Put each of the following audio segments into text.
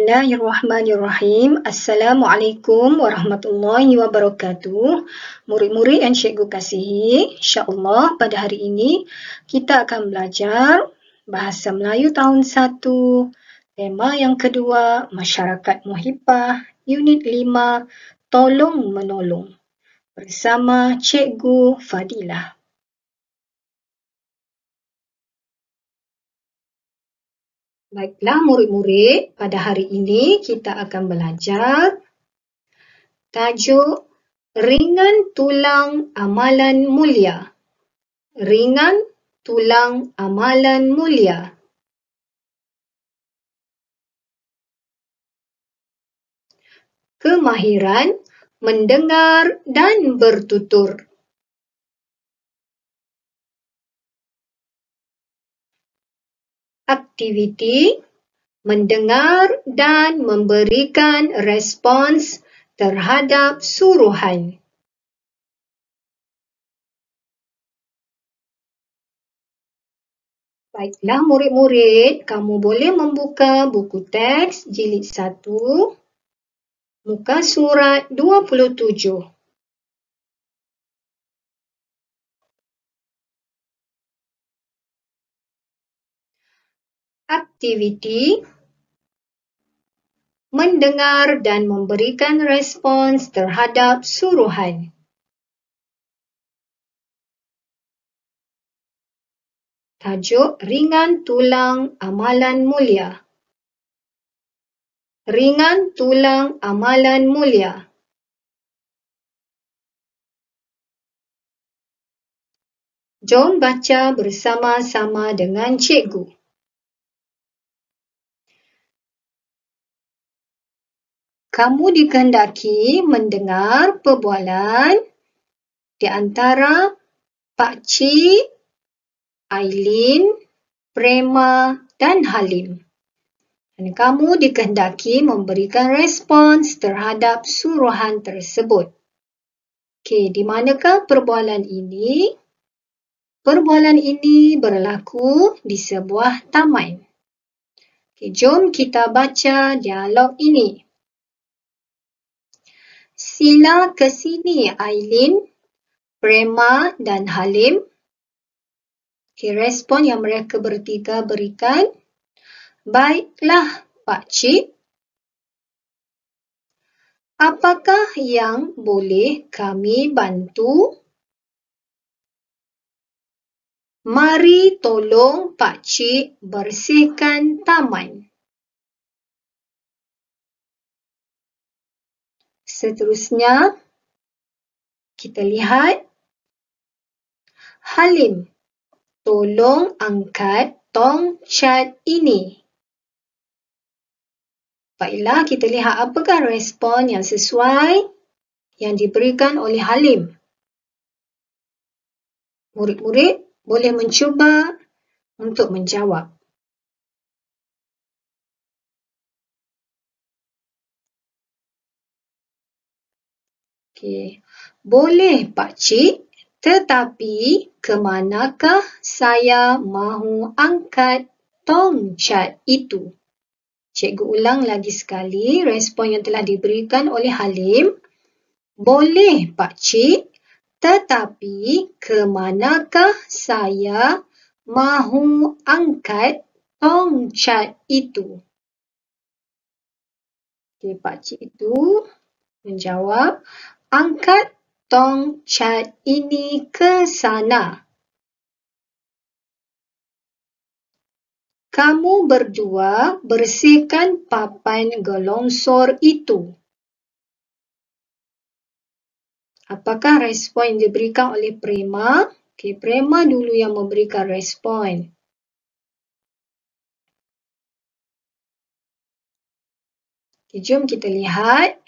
Bismillahirrahmanirrahim. Assalamualaikum warahmatullahi wabarakatuh. Murid-murid yang cikgu kasihi, insya-Allah pada hari ini kita akan belajar Bahasa Melayu tahun 1, tema yang kedua, Masyarakat Muhibah, unit 5, Tolong Menolong, bersama Cikgu Fadilah. Baiklah murid-murid, pada hari ini kita akan belajar tajuk Ringan Tulang Amalan Mulia. Ringan Tulang Amalan Mulia. Kemahiran mendengar dan bertutur. Aktiviti mendengar dan memberikan respons terhadap suruhan. Baiklah murid-murid, kamu boleh membuka buku teks jilid 1, muka surat 27. Aktiviti mendengar dan memberikan respons terhadap suruhan. Tajuk Ringan Tulang Amalan Mulia. Ringan Tulang Amalan Mulia. Jom baca bersama-sama dengan cikgu. Kamu dikehendaki mendengar perbualan di antara Pak Cik, Aileen, Prema dan Halim. Dan kamu dikehendaki memberikan respons terhadap suruhan tersebut. Okey, di manakah perbualan ini? Perbualan ini berlaku di sebuah taman. Okey, jom kita baca dialog ini. Sila ke sini Aileen, Prema dan Halim. Okey, respon yang mereka bertiga berikan. Baiklah Pak Cik. Apakah yang boleh kami bantu? Mari tolong Pak Cik bersihkan taman. Seterusnya, kita lihat Halim, tolong angkat tong cat ini. Baiklah, kita lihat apakah respon yang sesuai yang diberikan oleh Halim. Murid-murid boleh mencuba untuk menjawab. Okey, boleh Pak Cik, tetapi ke manakah saya mahu angkat tong cat itu? Cikgu ulang lagi sekali respon yang telah diberikan oleh Halim. Boleh Pak Cik, tetapi ke manakah saya mahu angkat tong cat itu? Okey, Pak Cik itu menjawab, angkat tong cat ini ke sana. Kamu berdua bersihkan papan gelongsor itu. Apakah respon yang diberikan oleh Prema? Okey, Prema dulu yang memberikan respon. Okey, jom kita lihat.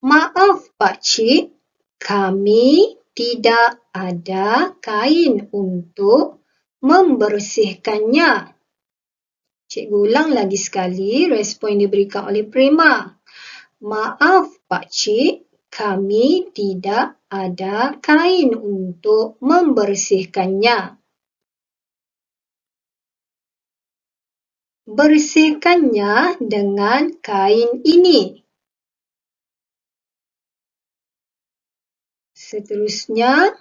Maaf Pak Cik, kami tidak ada kain untuk membersihkannya. Cikgu ulang lagi sekali respon yang diberikan oleh Prema. Maaf Pak Cik, kami tidak ada kain untuk membersihkannya. Bersihkannya dengan kain ini. Seterusnya,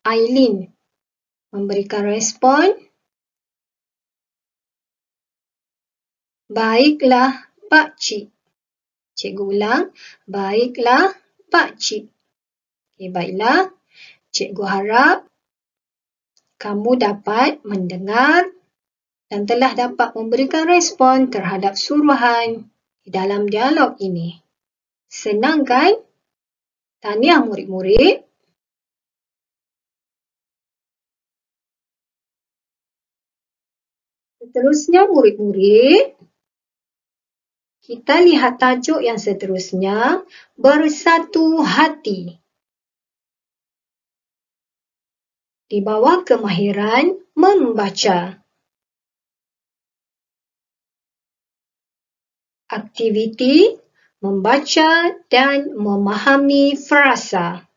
Aileen memberikan respon. Baiklah, Pak Cik. Cikgu ulang. Baiklah, Pak Cik. Baiklah. Cikgu harap kamu dapat mendengar dan telah dapat memberikan respon terhadap suruhan di dalam dialog ini. Senang kan? Tahniah murid-murid. Seterusnya murid-murid, kita lihat tajuk yang seterusnya, bersatu hati. Di bawah kemahiran membaca. Aktiviti membaca dan memahami frasa.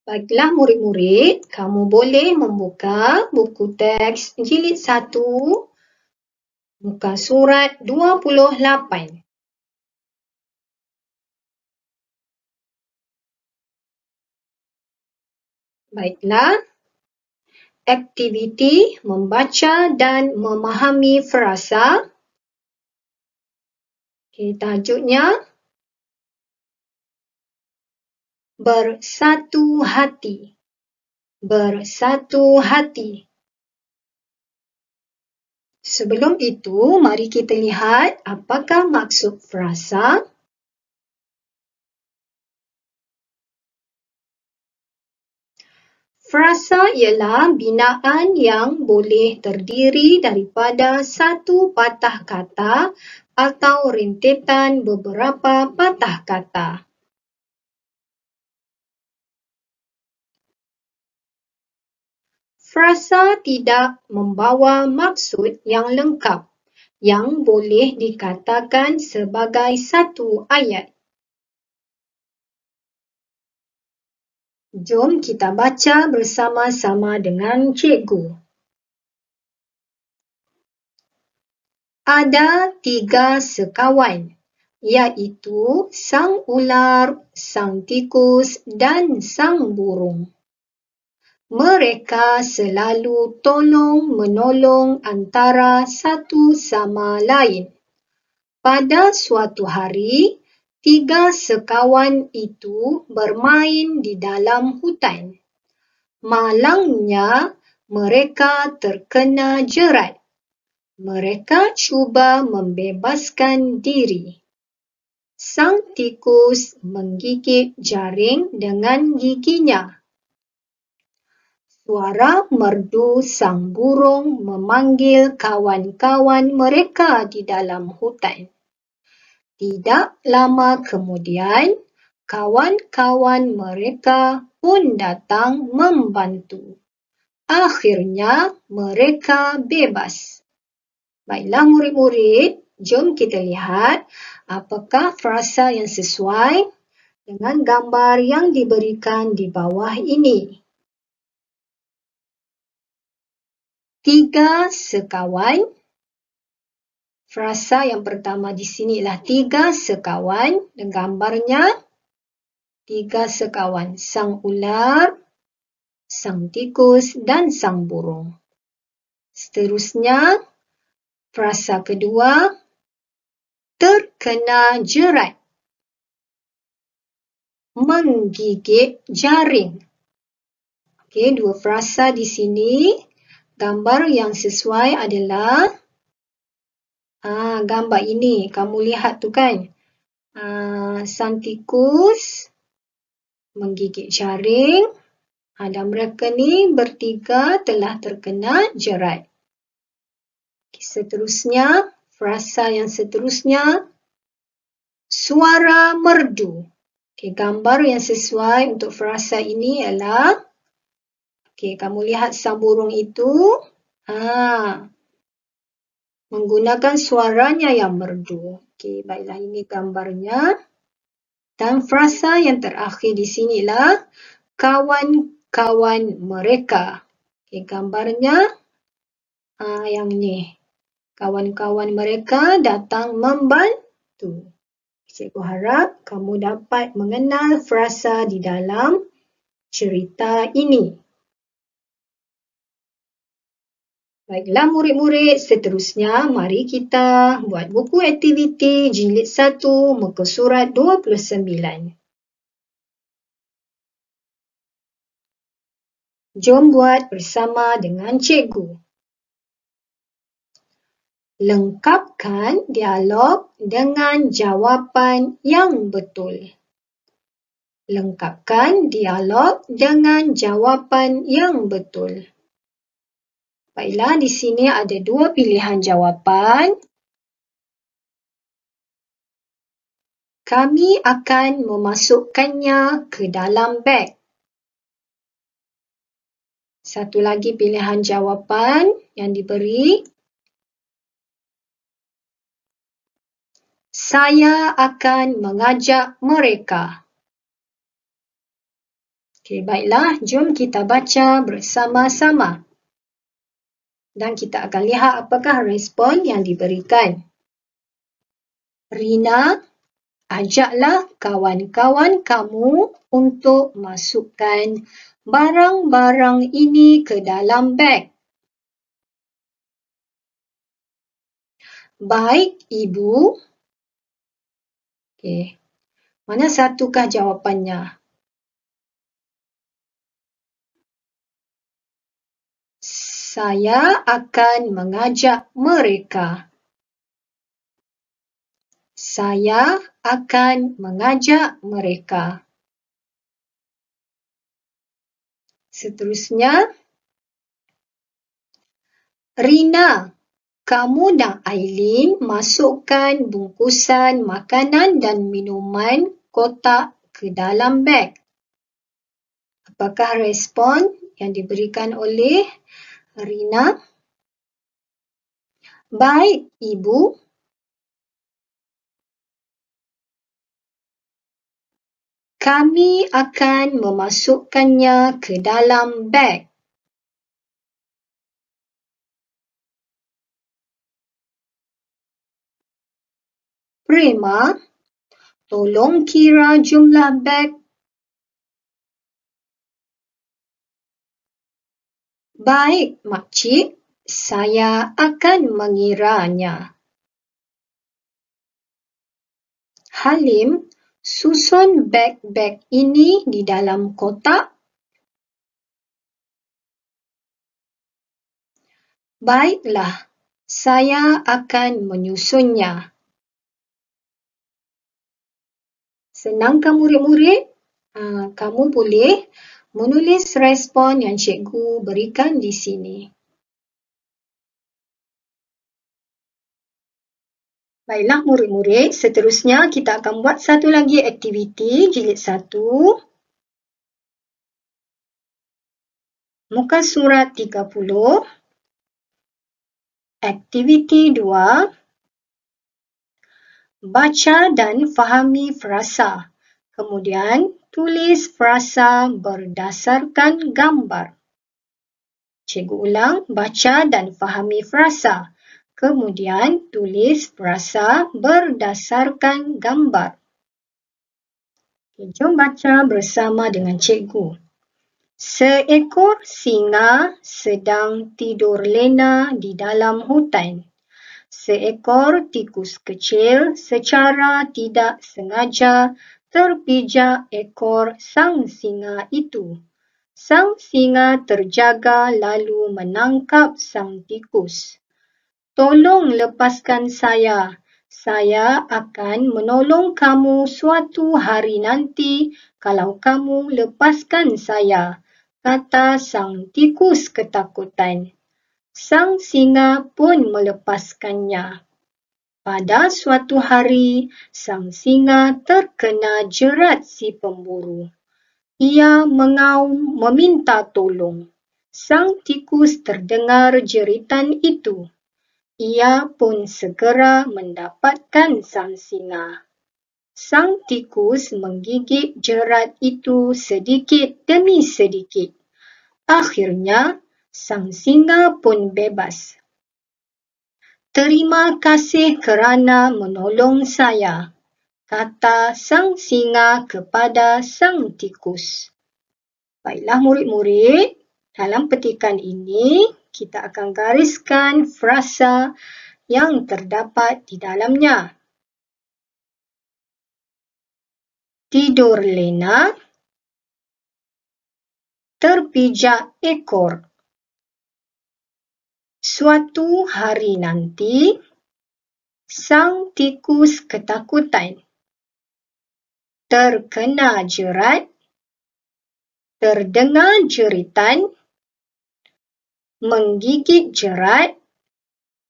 Baiklah murid-murid, kamu boleh membuka buku teks jilid 1, muka surat 28. Baiklah, aktiviti membaca dan memahami frasa. Tajuknya, bersatu hati. Bersatu hati. Sebelum itu, mari kita lihat apakah maksud frasa. Frasa ialah binaan yang boleh terdiri daripada satu patah kata atau rentetan beberapa patah kata. Frasa tidak membawa maksud yang lengkap yang boleh dikatakan sebagai satu ayat. Jom kita baca bersama-sama dengan cikgu. Ada 3 sekawan, iaitu sang ular, sang tikus dan sang burung. Mereka selalu tolong-menolong antara satu sama lain. Pada suatu hari, 3 sekawan itu bermain di dalam hutan. Malangnya, mereka terkena jerat. Mereka cuba membebaskan diri. Sang tikus menggigit jaring dengan giginya. Suara merdu sang burung memanggil kawan-kawan mereka di dalam hutan. Tidak lama kemudian, kawan-kawan mereka pun datang membantu. Akhirnya, mereka bebas. Baiklah murid-murid, jom kita lihat apakah frasa yang sesuai dengan gambar yang diberikan di bawah ini. 3 sekawan. Frasa yang pertama di sini ialah 3 sekawan dan gambarnya 3 sekawan, sang ular, sang tikus dan sang burung. Seterusnya, frasa kedua, terkena jerat, menggigit jaring. Okey, 2 frasa di sini. Gambar yang sesuai adalah gambar ini. Kamu lihat tu kan. Sang tikus menggigit jaring. Dan mereka ni bertiga telah terkena jerat. Seterusnya, frasa yang seterusnya, suara merdu. Gambar yang sesuai untuk frasa ini ialah kamu lihat sang burung itu menggunakan suaranya yang merdu. Baiklah, ini gambarnya. Dan frasa yang terakhir di sinilah kawan-kawan mereka. Gambarnya yang ni. Kawan-kawan mereka datang membantu. Cikgu harap kamu dapat mengenal frasa di dalam cerita ini. Baiklah murid-murid, seterusnya mari kita buat buku aktiviti jilid 1 muka surat 29. Jom buat bersama dengan cikgu. Lengkapkan dialog dengan jawapan yang betul. Lengkapkan dialog dengan jawapan yang betul. Baiklah, di sini ada dua pilihan jawapan. Kami akan memasukkannya ke dalam beg. Satu lagi pilihan jawapan yang diberi. Saya akan mengajak mereka. Okey, baiklah, jom kita baca bersama-sama. Dan kita akan lihat apakah respon yang diberikan. Rina, ajaklah kawan-kawan kamu untuk masukkan barang-barang ini ke dalam beg. Baik, Ibu. Okey. Mana satukah jawapannya? Saya akan mengajak mereka. Saya akan mengajak mereka. Seterusnya, Rina, kamu dan Aileen masukkan bungkusan makanan dan minuman kotak ke dalam beg. Apakah respon yang diberikan oleh Rina? Baik, Ibu. Kami akan memasukkannya ke dalam beg. Prema, tolong kira jumlah beg. Baik, Makcik. Saya akan mengiranya. Halim, susun beg-beg ini di dalam kotak. Baiklah, saya akan menyusunnya. Senangkah murid-murid? Kamu boleh menulis respon yang cikgu berikan di sini. Baiklah murid-murid, seterusnya kita akan buat satu lagi aktiviti jilid 1. Muka surat 30. Aktiviti 2. Baca dan fahami frasa. Kemudian tulis frasa berdasarkan gambar. Cikgu ulang, baca dan fahami frasa. Kemudian tulis frasa berdasarkan gambar. Jom baca bersama dengan cikgu. Seekor singa sedang tidur lena di dalam hutan. Seekor tikus kecil secara tidak sengaja terpijak ekor sang singa itu. Sang singa terjaga lalu menangkap sang tikus. Tolong lepaskan saya. Saya akan menolong kamu suatu hari nanti kalau kamu lepaskan saya, kata sang tikus ketakutan. Sang singa pun melepaskannya. Pada suatu hari, sang singa terkena jerat si pemburu. Ia mengaum meminta tolong. Sang tikus terdengar jeritan itu. Ia pun segera mendapatkan sang singa. Sang tikus menggigit jerat itu sedikit demi sedikit. Akhirnya, Sang singa pun bebas. Terima kasih kerana menolong saya, kata sang singa kepada sang tikus. Baiklah murid-murid, dalam petikan ini kita akan gariskan frasa yang terdapat di dalamnya. Tidur lena, terpijak ekor. Suatu hari nanti, sang tikus ketakutan. Terkena jerat, terdengar jeritan, menggigit jerat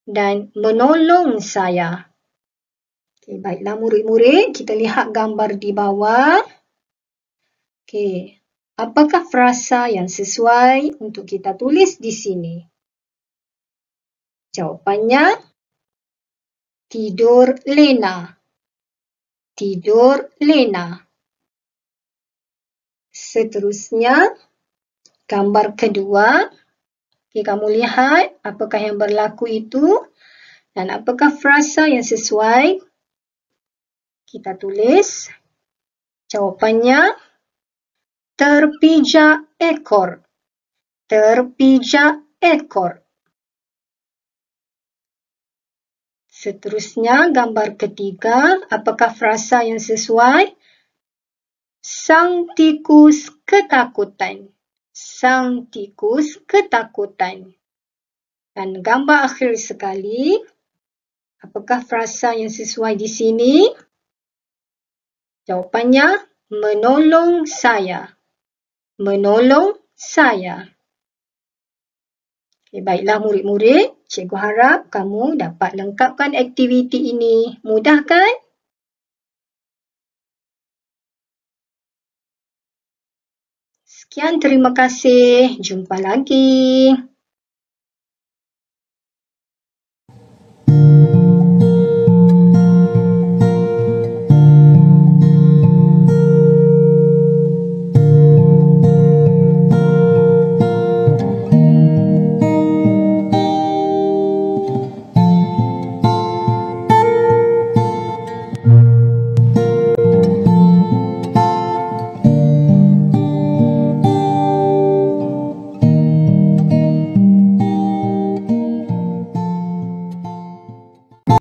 dan menolong saya. Okay, baiklah murid-murid, kita lihat gambar di bawah. Okay, apakah frasa yang sesuai untuk kita tulis di sini? Jawapannya, tidur lena. Tidur lena. Seterusnya, gambar kedua. Okay, kamu lihat apakah yang berlaku itu dan apakah frasa yang sesuai. Kita tulis. Jawapannya, terpijak ekor. Terpijak ekor. Seterusnya, gambar ketiga. Apakah frasa yang sesuai? Sang tikus ketakutan. Sang tikus ketakutan. Dan gambar akhir sekali. Apakah frasa yang sesuai di sini? Jawapannya, menolong saya. Menolong saya. Okay, baiklah murid-murid, cikgu harap kamu dapat lengkapkan aktiviti ini. Mudah kan? Sekian, terima kasih. Jumpa lagi.